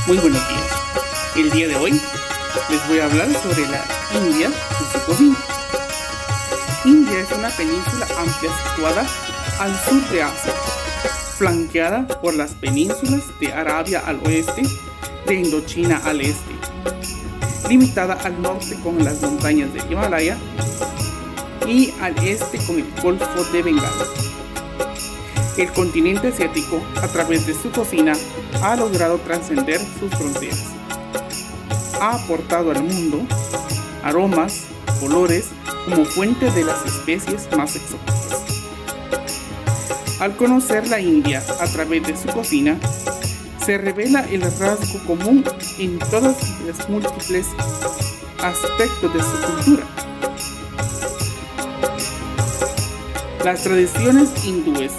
Muy buenos días. El día de hoy les voy a hablar sobre la India y su cocina. India es una península amplia situada al sur de Asia, flanqueada por las penínsulas de Arabia al oeste, de Indochina al este, limitada al norte con las montañas del Himalaya y al este con el Golfo de Bengala. El continente asiático, a través de su cocina, ha logrado trascender sus fronteras. Ha aportado al mundo aromas, colores, como fuente de las especies más exóticas. Al conocer la India a través de su cocina, se revela el rasgo común en todos los múltiples aspectos de su cultura. Las tradiciones hindúes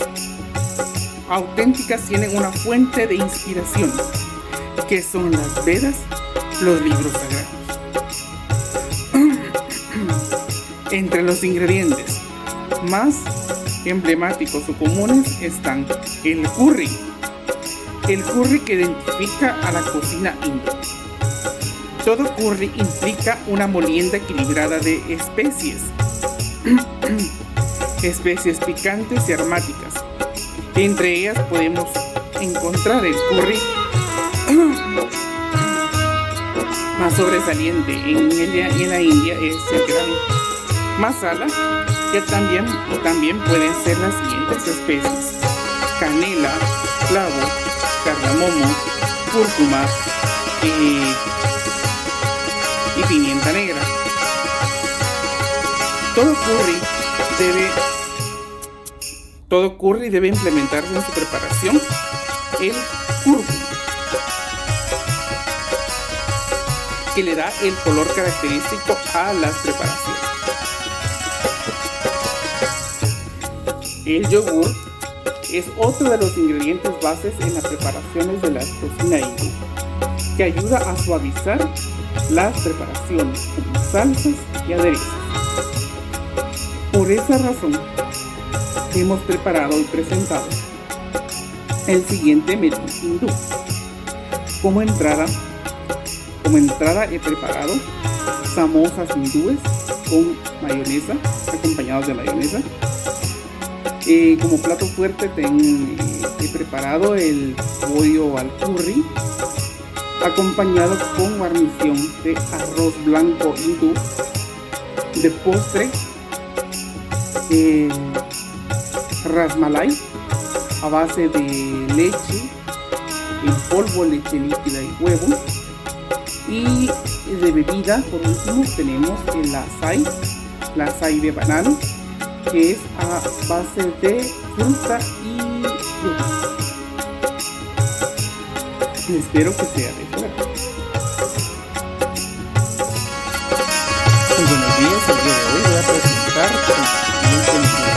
auténticas tienen una fuente de inspiración, que son las Vedas, los libros sagrados. Entre los ingredientes más emblemáticos o comunes están el curry que identifica a la cocina hindú. Todo curry implica una molienda equilibrada de especies picantes y aromáticas. Entre ellas podemos encontrar el curry más sobresaliente en la India es el garam masala, que también pueden ser las siguientes especies: canela, clavo, cardamomo, cúrcuma y pimienta negra. Todo curry debe implementarse en su preparación el cúrcuma, que le da el color característico a las preparaciones. El yogur es otro de los ingredientes bases en las preparaciones de la cocina hindú, que ayuda a suavizar las preparaciones como salsas y aderezos. Por esa razón, hemos preparado y presentado el siguiente menú hindú. Como entrada he preparado samosas hindúes con mayonesa, acompañados de mayonesa. Como plato fuerte he preparado el pollo al curry, acompañado con guarnición de arroz blanco hindú. De postre, rasmalai a base de leche en polvo, leche líquida y huevo. Y de bebida, por último, tenemos el lasai de banano, que es a base de fruta y yogur. Espero que sea de fuera. Muy buenos días, el día de hoy voy a presentar el siguiente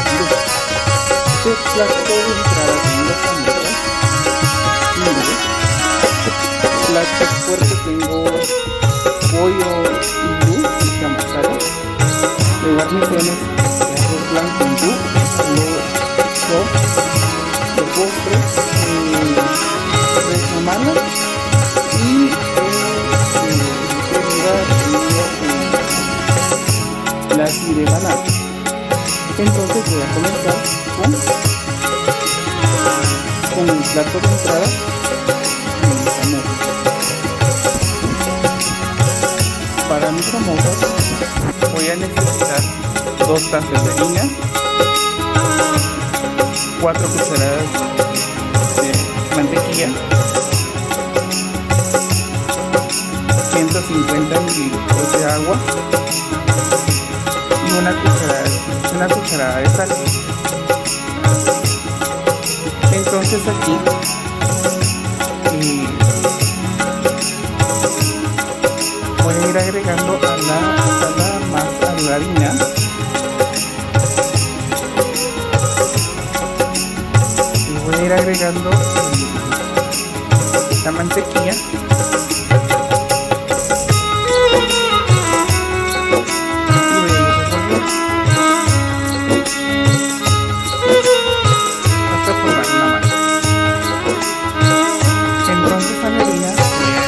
plato de entrada tengo samosas hindúes. Plato fuerte tengo pollo hindú y masala. De guarniciones de arroz blanco hindú, de postre, rasmalai y lassi de banano. Entonces voy a comenzar con el plato de entrada, mis samosas. Para mis samosas voy a necesitar 2 tazas de harina, 4 cucharadas de mantequilla, 150 mililitros de agua y una cucharada de sal. Entonces aquí voy a ir agregando a la masa de la harina y voy a ir agregando la mantequilla hasta formar una masa. Entonces a la harina voy a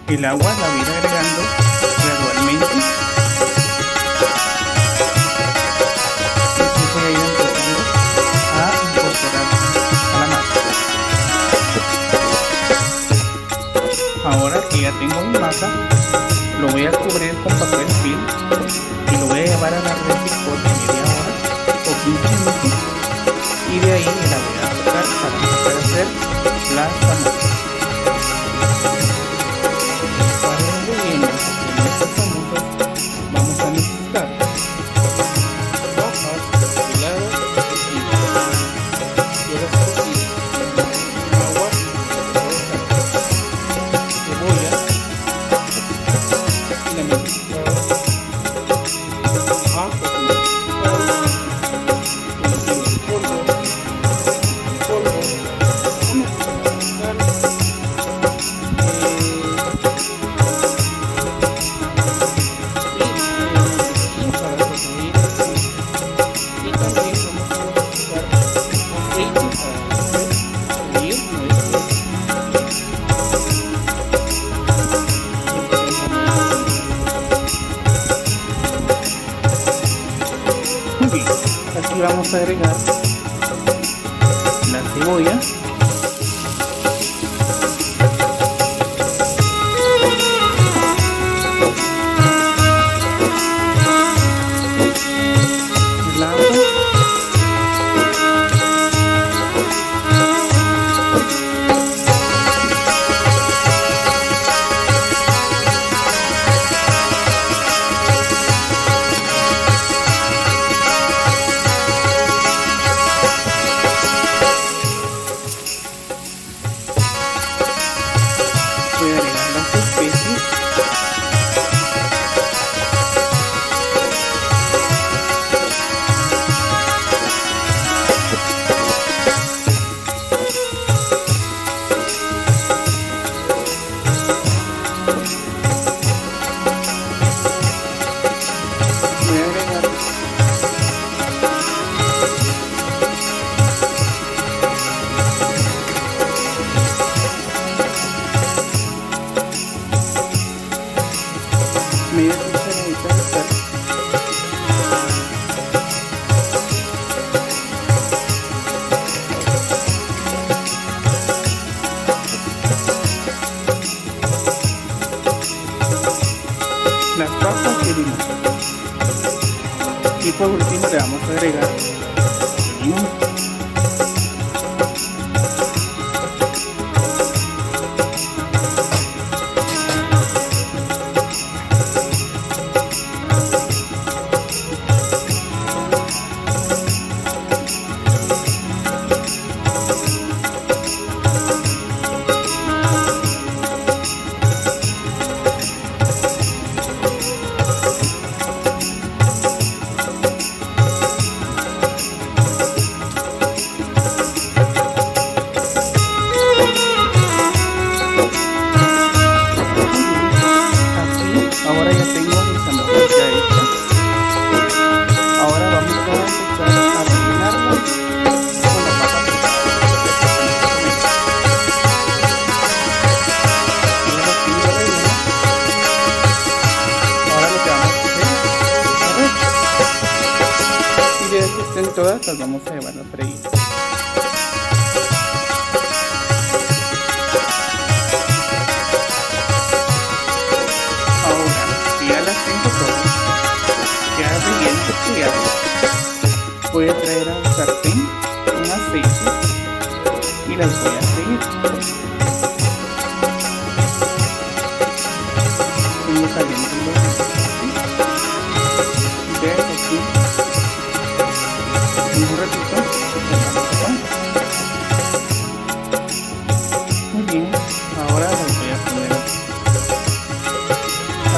El agua la voy a ir agregando gradualmente. Y voy a ir empezando a incorporar a la masa. Ahora que ya tengo mi masa, lo voy a cubrir con papel film y lo voy a llevar a la refri por media hora o 15 minutos, y de ahí la voy a sacar para empezar a hacer la samosa. Para el relleno de estas samosas vamos a necesitar papas peladas y fritas. Yo las cocido en agua, cebolla y la mezcla, ajo, aquí vamos a agregar la cebolla, el ajo, voy a agregar las especies, voy a agregar media cucharadita de sal, las papas y limón, y por último le vamos a agregar el limón. Ahora ya tengo mi samosa ya hecha. Ahora vamos a empezar a rellenarla con la papa picada. Ahora sí la relleno. Ahora lo que vamos a hacer, y de que estén todas, las vamos a llevar a freír. Voy a traer al sartén un aceite y las voy a freír. Tengo caliente los aceite. Vean aquí un ratito. Muy bien, ahora las voy a poner a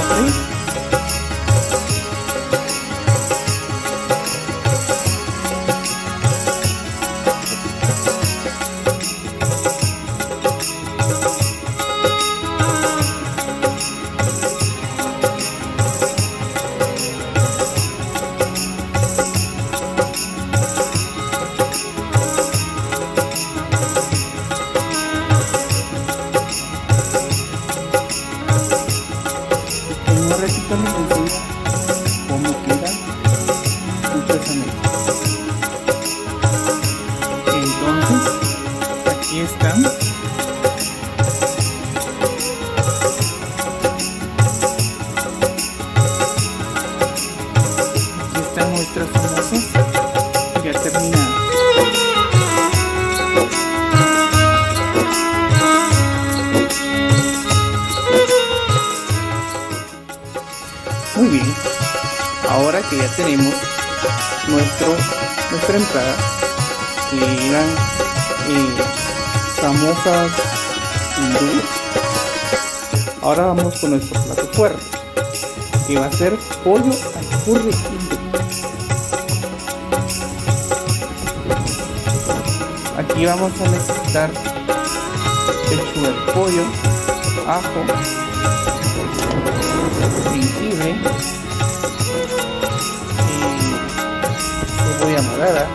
freír. les enseño cómo queda sucesamente. Entonces, aquí están. Aquí están nuestras famosas ya terminadas. Muy bien, ahora que ya tenemos nuestra entrada, que eran famosas hindúes, ahora vamos con nuestro plato fuerte, que va a ser pollo al curry hindú. Aquí vamos a necesitar pechuga de pollo, ajo, jengibre, cebolla morada,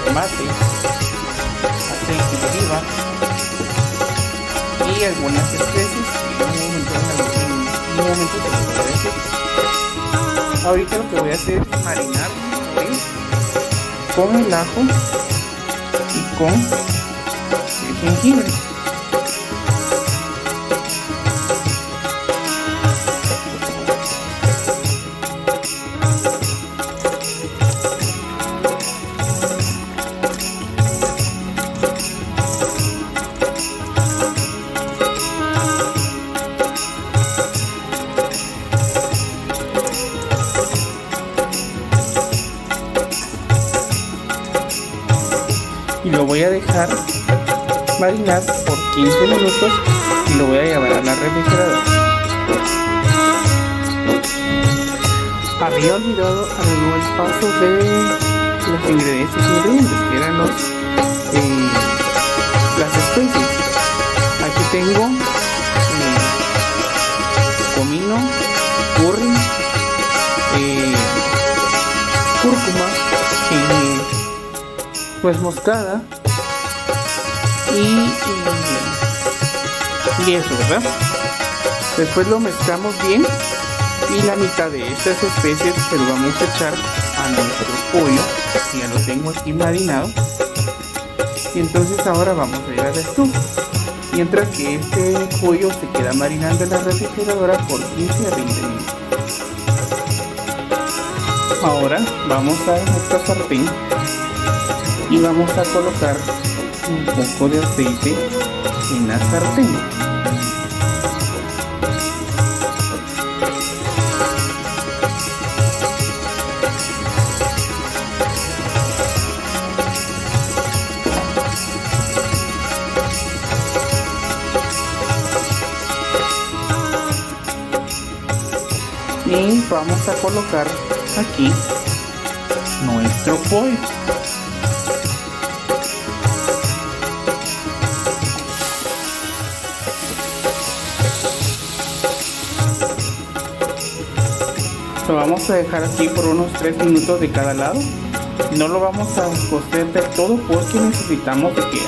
tomate, aceite de oliva y algunas especies que en un momento se les voy a decir. Ahorita lo que voy a hacer es marinar con el ajo y con el jengibre. Y lo voy a dejar marinar por 15 minutos y lo voy a llevar a la refrigeradora. Había olvidado el paso de los ingredientes que eran las especies. Aquí tengo comino, curry, cúrcuma, pues moscada y eso, ¿verdad? Después lo mezclamos bien y la mitad de estas especies se lo vamos a echar a nuestro pollo, que ya lo tengo aquí marinado. Y entonces ahora vamos a ir a la estufa, mientras que este pollo se queda marinando en la refrigeradora por 15 a 20 minutos. Ahora vamos a nuestra sartén y vamos a colocar un poco de aceite en la sartén. Y vamos a colocar aquí nuestro pollo. Lo vamos a dejar aquí por unos 3 minutos de cada lado. No lo vamos a cocer del todo porque necesitamos que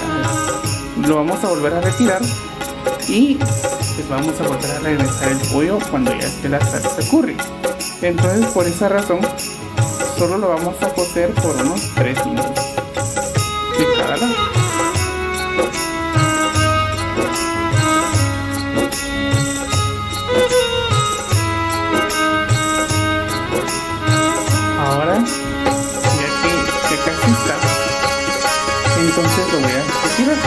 lo vamos a volver a retirar y pues vamos a volver a regresar el pollo cuando ya esté la salsa curry. Entonces por esa razón solo lo vamos a cocer por unos 3 minutos de cada lado. Ahora ya que casi está, entonces lo voy a retirar.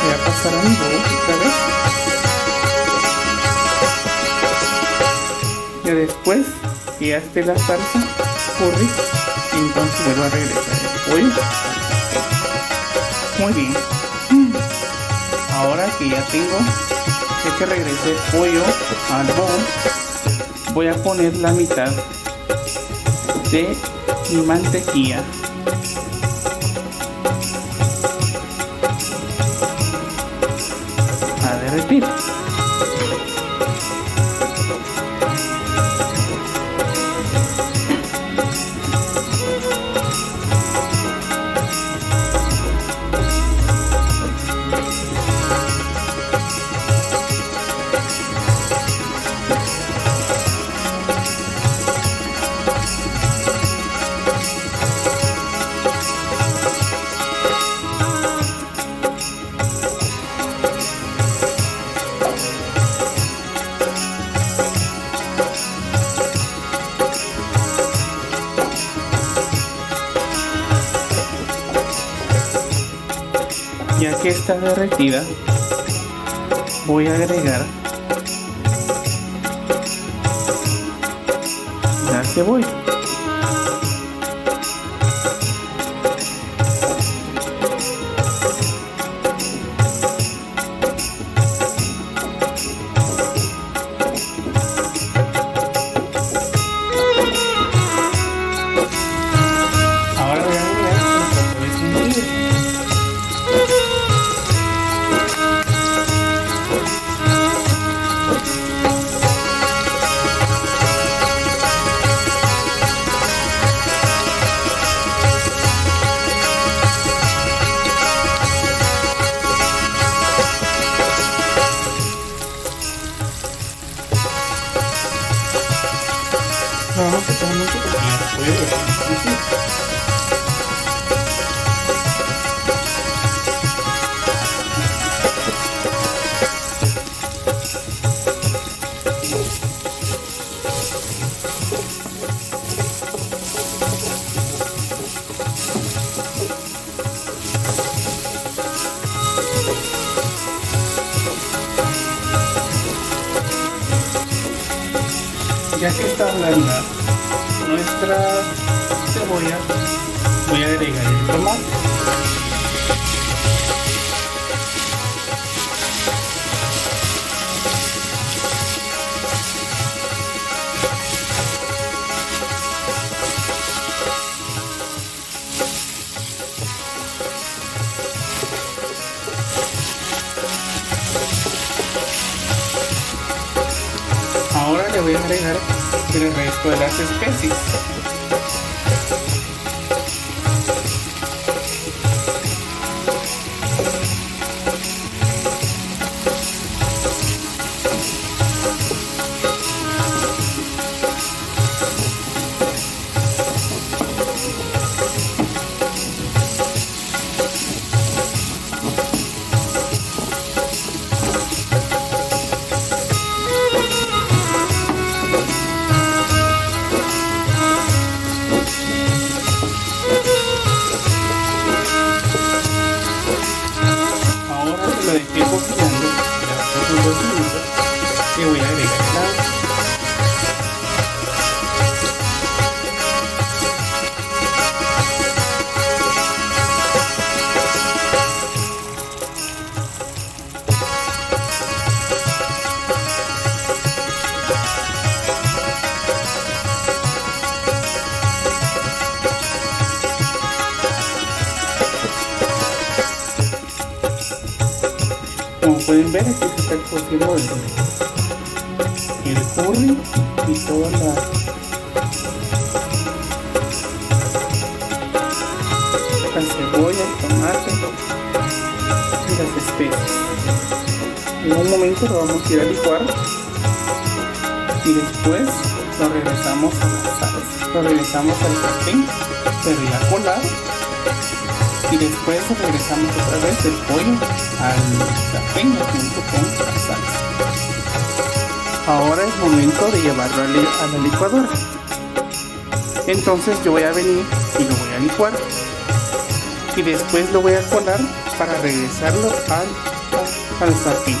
Voy a pasar a mi bowl otra vez. Y después que ya esté la salsa curry, entonces vuelvo a regresar el pollo. Muy bien. Ahora que ya que regresé el pollo al bowl, voy a poner la mitad de mi mantequilla a derretir. Ya que está derretida, voy a agregar la cebolla. Ahora voy a agregar un poco de jengibre. Vamos a echar mucho porque ya que está blanda nuestra cebolla, voy a agregar el tomate. Ahora le voy a agregar el resto de las especies. Lo dejé cocinando ya por unos 2 minutos y voy a agregar el agua. Como pueden ver, aquí se está cociendo el curry y toda la cebolla, el tomate y las especias. En un momento lo vamos a ir a licuar y después lo regresamos a la salsa. Lo regresamos al sartén, pero ya colado. Y después regresamos otra vez el pollo al sartén junto con la salsa. Ahora es momento de llevarlo a la licuadora. Entonces yo voy a venir y lo voy a licuar. Y después lo voy a colar para regresarlo al sartén.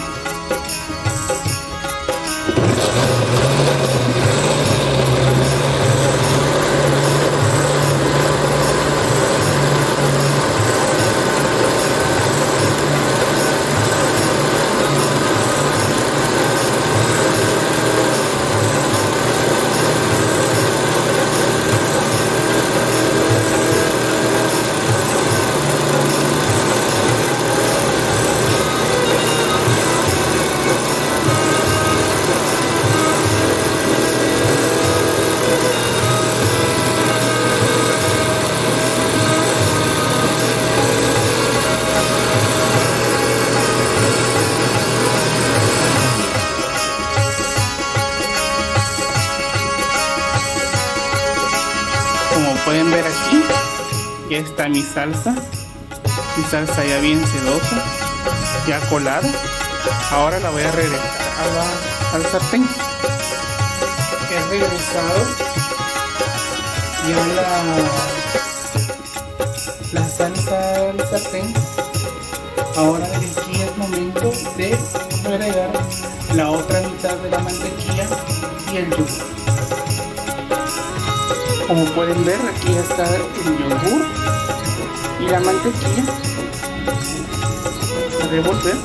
Como pueden ver aquí, ya está mi salsa ya bien sedosa, ya colada. Ahora la voy a regresar al sartén. He regresado ya la salsa al sartén. Ahora aquí es momento de agregar la otra mitad de la mantequilla y el yogur. Como pueden ver, aquí está el yogur y la mantequilla. A revolver.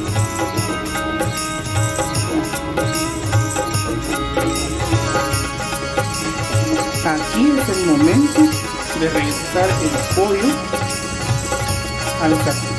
Aquí es el momento de regresar el pollo al sartén.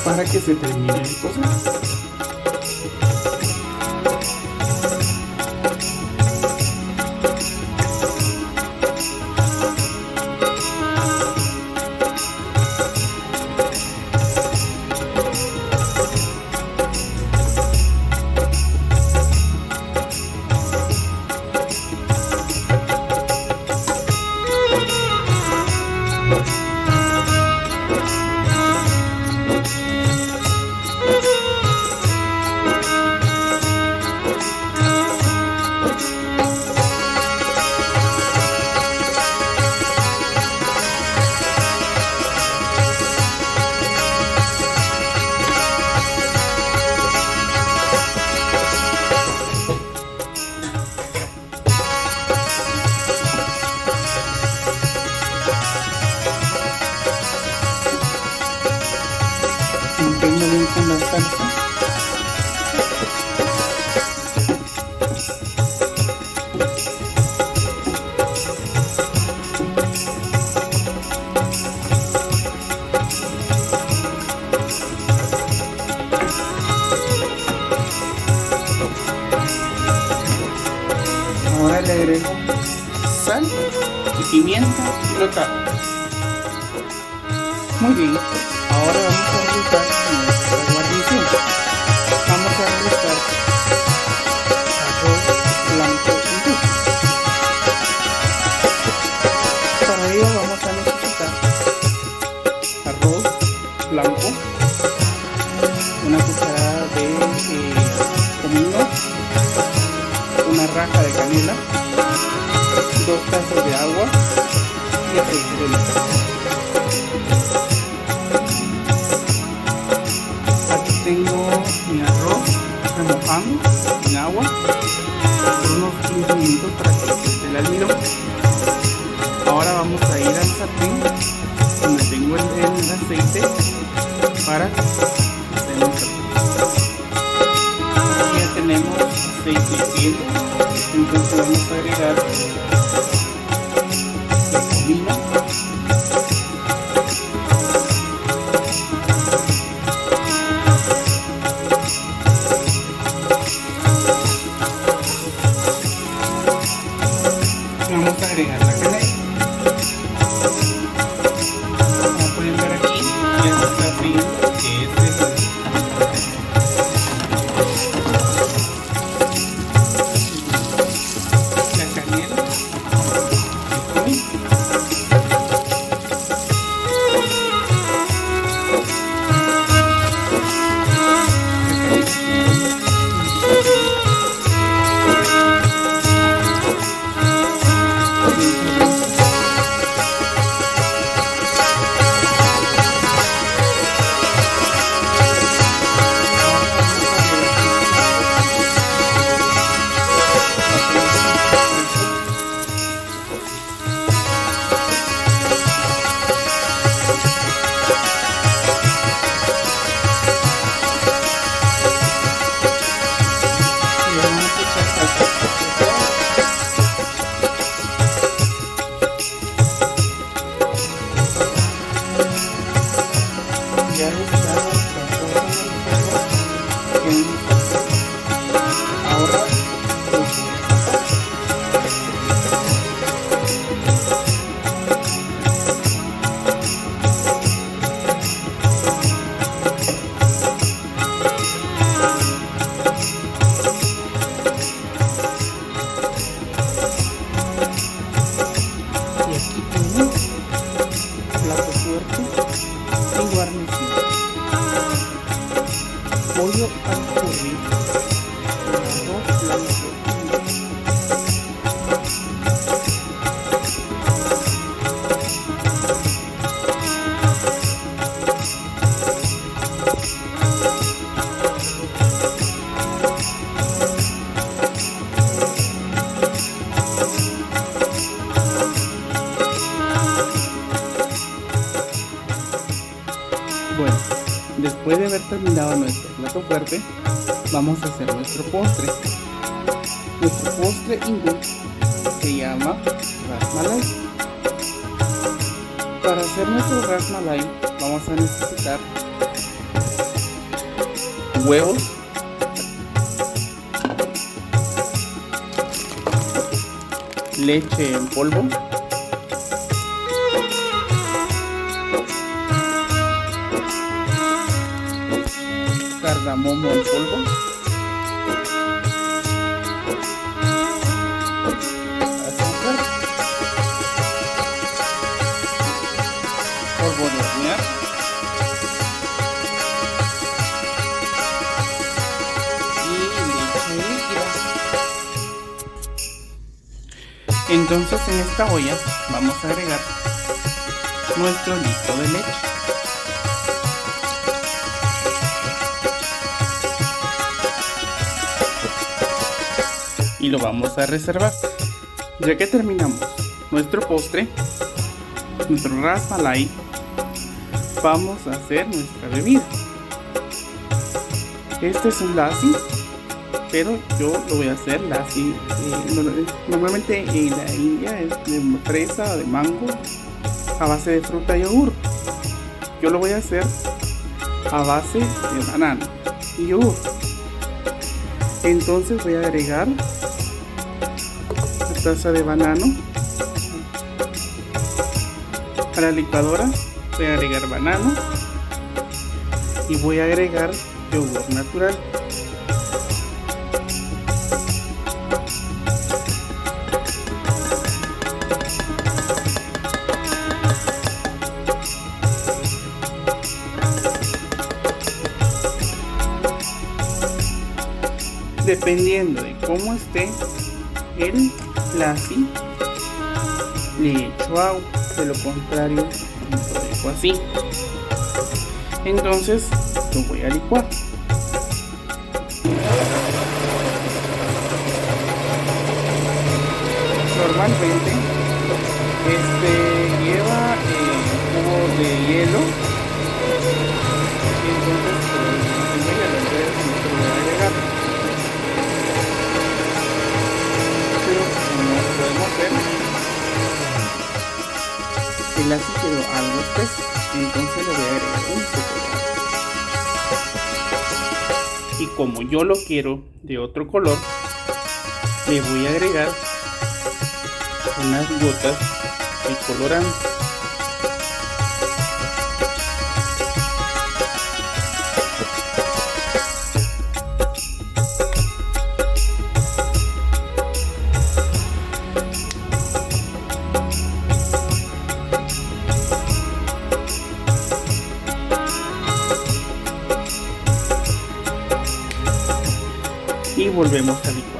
Para que se termine de cocer. Mantengo bien con la salsa. Ahora le agrego sal y pimienta y lo tapo. Muy bien. Ahora vamos a realizar nuestra guarnición. Vamos a realizar arroz blanco en dulce. Para ello vamos a necesitar arroz blanco, una cucharada de comino, una raja de canela, 2 tazas de agua y aceite de oliva. Tengo mi arroz remojando en agua por unos 15 minutos para que se esté el almidón. Ahora vamos a ir al sartén donde tengo el aceite para hacer el sartén. Aquí ya tenemos aceite hirviendo, entonces vamos a agregar el comino. Vamos a agregar la canela. Como pueden ver aquí, ya se está friendo, que es la canela, el comino. Ya está ahora y aquí tengo plato fuerte y guarnición. Pollo al curry, arroz blanco. Bueno, después de haber terminado nuestro plato fuerte, vamos a hacer nuestro postre. Nuestro postre hindú se llama Ras Malai. Para hacer nuestro Ras Malai vamos a necesitar huevos, leche en polvo, cardamomo en polvo, azúcar, polvo de hornear, y leche líquida. Entonces en esta olla vamos a agregar nuestro litro de leche. Y lo vamos a reservar. Ya que terminamos nuestro postre, nuestro Ras Malai, vamos a hacer nuestra bebida. Este es un lassi, pero yo lo voy a hacer lassi. Normalmente en la India es de fresa o de mango a base de fruta y yogur. Yo lo voy a hacer a base de banano y yogur. Entonces voy a agregar una taza de banano a la licuadora. Voy a agregar banano y voy a agregar yogur natural. Dependiendo de cómo esté el lassi, le echo agua, de lo contrario lo dejo así. Entonces lo voy a licuar. Normalmente lleva jugo de hielo, y entonces no lo voy a agregar. Podemos ver el lassi quedó algo espeso, entonces le voy a agregar un poco de agua. Y como yo lo quiero de otro color, le voy a agregar unas gotas de colorante. Y volvemos a licuar.